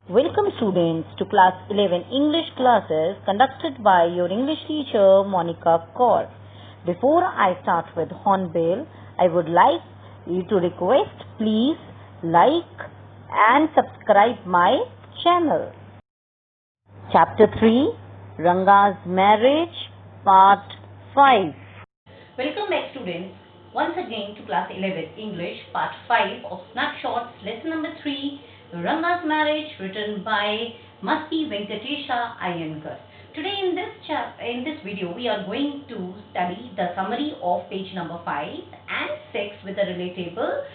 Welcome students to class 11 English classes conducted by your English teacher Monica Kaur. Before I start with Hornbill, I would like you to request please like and subscribe my channel. Chapter 3, Ranga's Marriage, Part 5. Welcome back students once again to class 11 English Part 5 of Snapshots, lesson number 3, Ranga's Marriage, written by Masti Venkatesha Iyengar. Today in this video we are going to study the summary of page number 5 and 6 with the relatable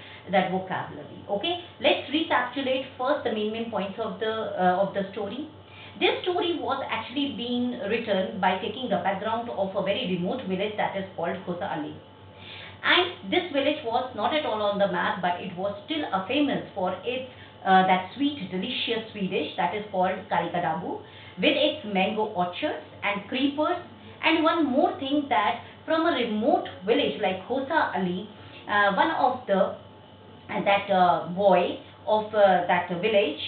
vocabulary. Okay, let's recapitulate first the main points of the story. This story was actually being written by taking the background of a very remote village that is called Khosa Ali. And this village was not at all on the map, but it was still famous for its that sweet, delicious Swedish that is called karikadabu, with its mango orchards and creepers. And one more thing, that from a remote village like Khosa Ali, one of the boy of that village,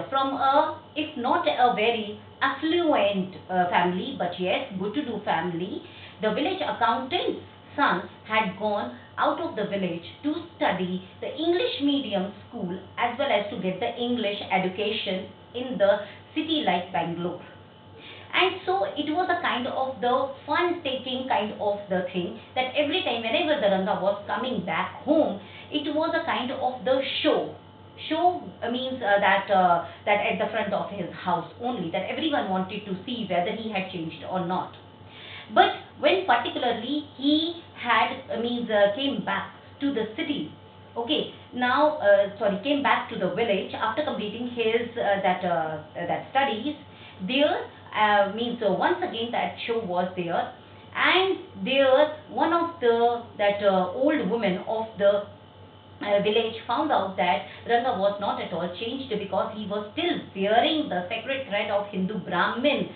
from a, if not a very affluent family, but yes, good-to-do family, the village accountant's sons had gone out of the village to study the English medium school as well as to get the English education in the city like Bangalore. And so it was a kind of the fun-taking kind of the thing, that every time whenever the Ranga was coming back home, it was a kind of the show. Show means that at the front of his house only, that everyone wanted to see whether he had changed or not. But when particularly he had came back to the city, came back to the village after completing his that studies, there once again that show was there, and there one of the old woman of the village found out that Ranga was not at all changed, because he was still wearing the sacred thread of Hindu Brahmins,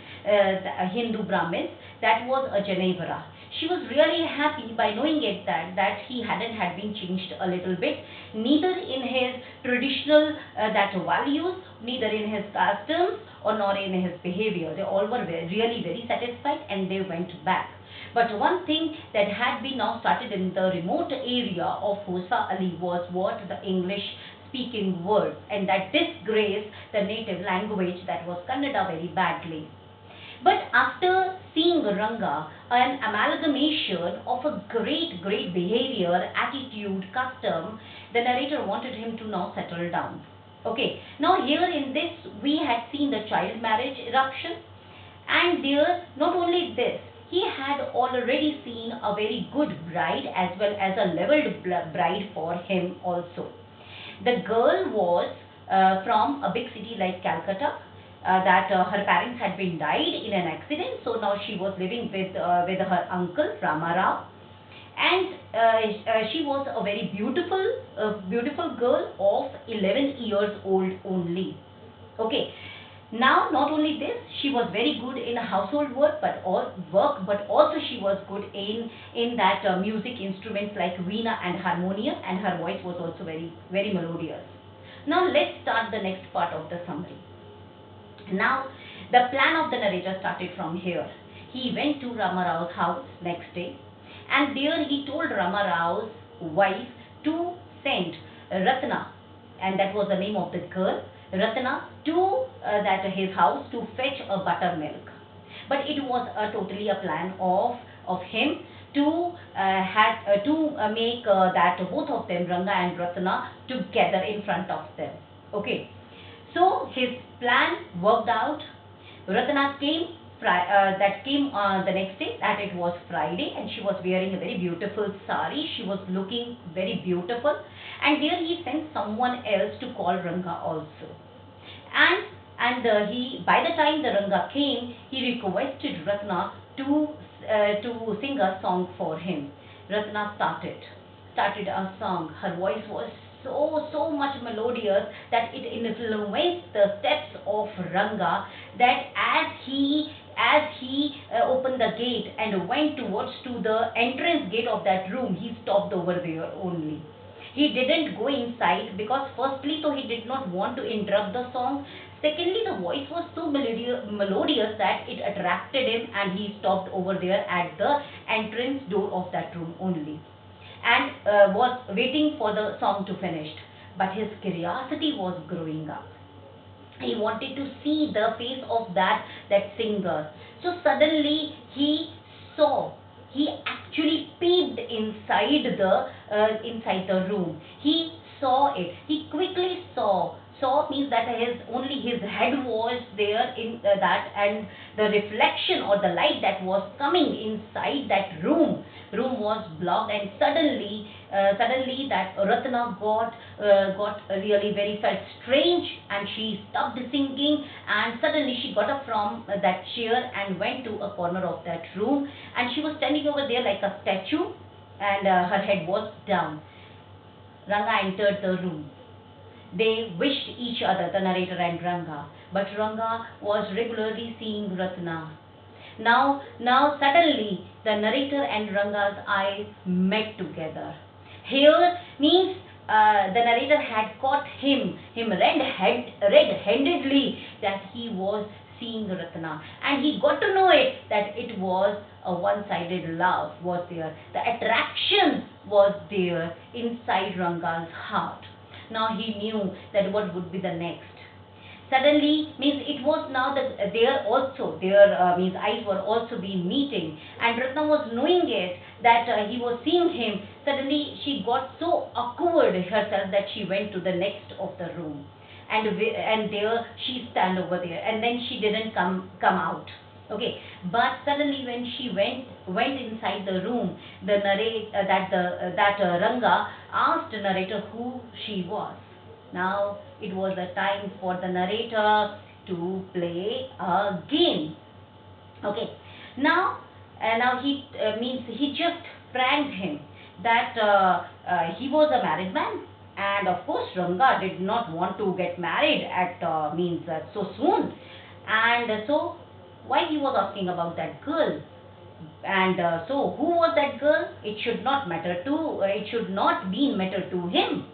that was a Janevara. She was really happy by knowing it that he hadn't been changed a little bit, neither in his traditional values, neither in his customs, or nor in his behavior. They all were really very satisfied, and they went back. But one thing that had been now started in the remote area of Khosa Ali was what the English speaking word, and that disgraced the native language, that was Kannada, very badly. But after seeing Ranga, an amalgamation of a great behavior, attitude, custom, the narrator wanted him to now settle down. Okay, now here in this we had seen the child marriage eruption, and there not only this, he had already seen a very good bride as well as a leveled bride for him also. The girl was from a big city like Calcutta, her parents had been died in an accident, so now she was living with her uncle Rama Rao, and she was a very beautiful girl of 11 years old only. Okay. Now, not only this, she was very good in household work, but also she was good in that music instruments like veena and harmonium, and her voice was also very melodious. Now, let's start the next part of the summary. Now, the plan of the narrator started from here. He went to Rama Rao's house next day, and there he told Rama Rao's wife to send Ratna, and that was the name of the girl, Ratna, to his house to fetch a buttermilk. But it was totally a plan of him to make that both of them, Ranga and Ratna, together in front of them. Okay, so his plan worked out. Ratna came the next day, that it was Friday, and she was wearing a very beautiful sari. She was looking very beautiful, and there he sent someone else to call Ranga also. And by the time the Ranga came, he requested Ratna to sing a song for him. Ratna started a song. Her voice was so much melodious that it influenced the steps of Ranga, that as he opened the gate and went towards to the entrance gate of that room, he stopped over there only. He didn't go inside because firstly, though, he did not want to interrupt the song. Secondly, the voice was so melodious that it attracted him, and he stopped over there at the entrance door of that room only, and was waiting for the song to finish. But his curiosity was growing up. He wanted to see the face of that singer. So suddenly saw he actually peeped inside the room. He saw it. He quickly saw means that his head was there in that, and the reflection or the light that was coming inside that room was blocked, and suddenly that Ratna got really very felt strange, and she stopped singing, and suddenly she got up from that chair and went to a corner of that room, and she was standing over there like a statue, and her head was down. Ranga entered the room. They wished each other, the narrator and Ranga, but Ranga was regularly seeing Ratna. Now suddenly the narrator and Ranga's eyes met together. Here means the narrator had caught him red-handedly that he was seeing Ratna, and he got to know it that it was a one-sided love was there. The attraction was there inside Ranga's heart. Now he knew that what would be the next. Suddenly means it was now that their means eyes were also being meeting, and Ratna was knowing it that he was seeing him. Suddenly she got so awkward herself that she went to the next of the room, and there she stand over there, and then she didn't come out. Okay, but suddenly when she went inside the room, the Ranga asked the narrator who she was. Now it was the time for the narrator to play a game. Okay, now he just pranked him that he was a married man, and of course Ranga did not want to get married at so soon, and so why he was asking about that girl, and so who was that girl? It should not be matter to him,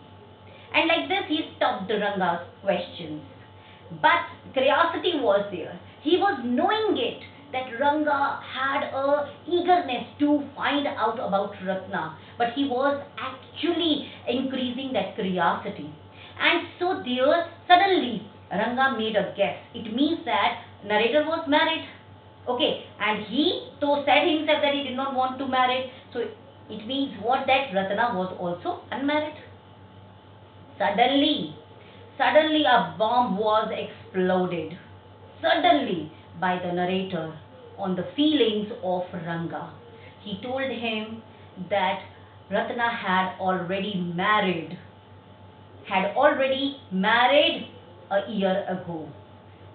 and like this he stopped Ranga's questions. But curiosity was there. He was knowing it that Ranga had a eagerness to find out about Ratna, but he was actually increasing that curiosity, and so there suddenly Ranga made a guess. It means that narrator was married. Okay, and he so said himself that he did not want to marry. So it means what, that Ratna was also unmarried. Suddenly a bomb was exploded. Suddenly by the narrator on the feelings of Ranga. He told him that Ratna had already married a year ago.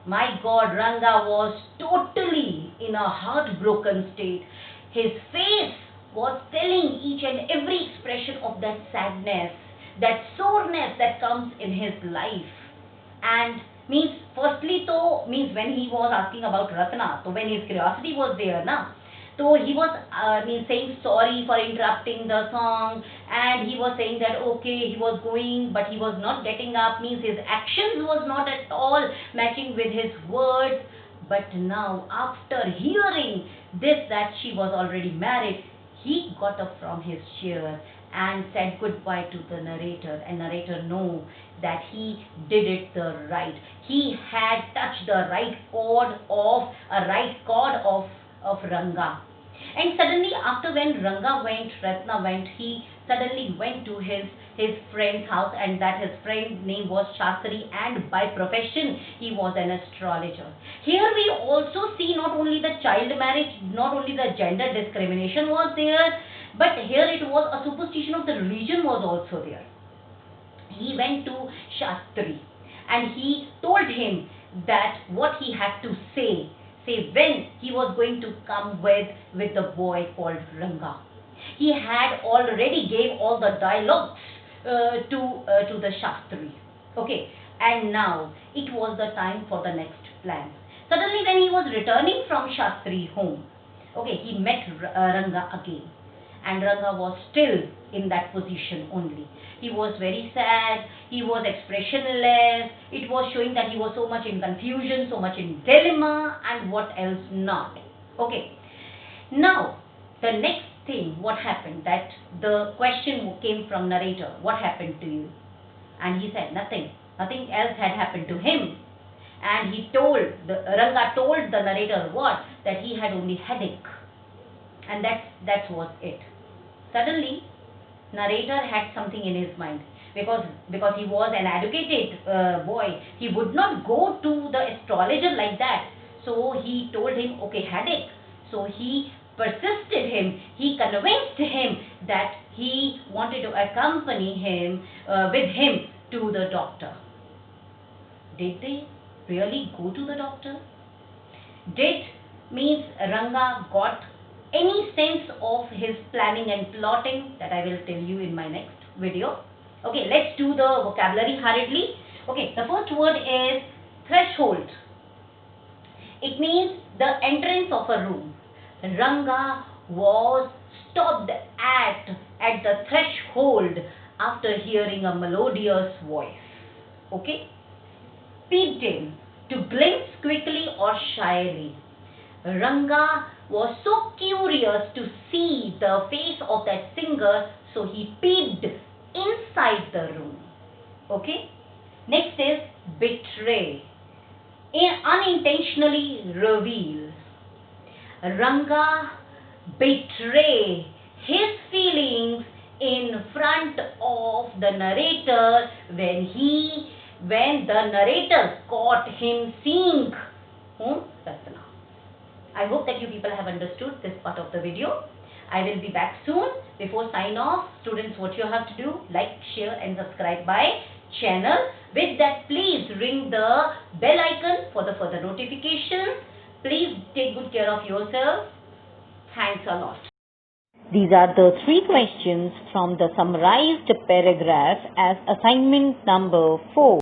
My God, Ranga was totally in a heartbroken state. His face was telling each and every expression of that sadness, that soreness that comes in his life. And means firstly though, means when he was asking about Ratna, so when his curiosity was there now, so he was saying sorry for interrupting the song, and he was saying that okay, he was going, but he was not getting up, means his actions was not at all matching with his words. But now after hearing this, that she was already married, he got up from his chair and said goodbye to the narrator, and narrator know that he did it the right. He had touched the right chord of Ranga. And suddenly after when Ratna went, he suddenly went to his friend's house, and that his friend's name was Shastri, and by profession he was an astrologer. Here we also see not only the child marriage, not only the gender discrimination was there, but here it was a superstition of the religion was also there. He went to Shastri, and he told him that what he had to say when he was going to come with the boy called Ranga. He had already gave all the dialogues to the Shastri. Okay, and now it was the time for the next plan. Suddenly when he was returning from Shastri home, okay, he met Ranga again. and Ranga was still in that position only. He was very sad, he was expressionless, it was showing that he was so much in confusion, so much in dilemma, and what else not. Okay, now the next thing, what happened, that the question came from narrator, what happened to you? And he said nothing else had happened to him. And Ranga told the narrator what? That he had only headache. And that was it. Suddenly, narrator had something in his mind, because he was an educated boy. He would not go to the astrologer like that. So he told him, okay, headache. So he persisted him, he convinced him that he wanted to accompany him with him to the doctor. Did they really go to the doctor? Means Ranga got any sense of his planning and plotting? That I will tell you in my next video. Okay, let's do the vocabulary hurriedly. Okay, the first word is threshold. It means the entrance of a room. Ranga was stopped at the threshold after hearing a melodious voice. Okay, peeped in, to glimpse quickly or shyly. Ranga was so curious to see the face of that singer, so he peeped inside the room. Okay, next is betray. Unintentionally reveal. Ranga betrayed his feelings in front of the narrator when the narrator caught him seeing Ratna. I hope that you people have understood this part of the video. I will be back soon. Before sign off, students, what you have to do, like, share and subscribe my channel. With that, please ring the bell icon for the further notifications. Please take good care of yourself. Thanks a lot. These are the 3 questions from the summarized paragraph as assignment number 4.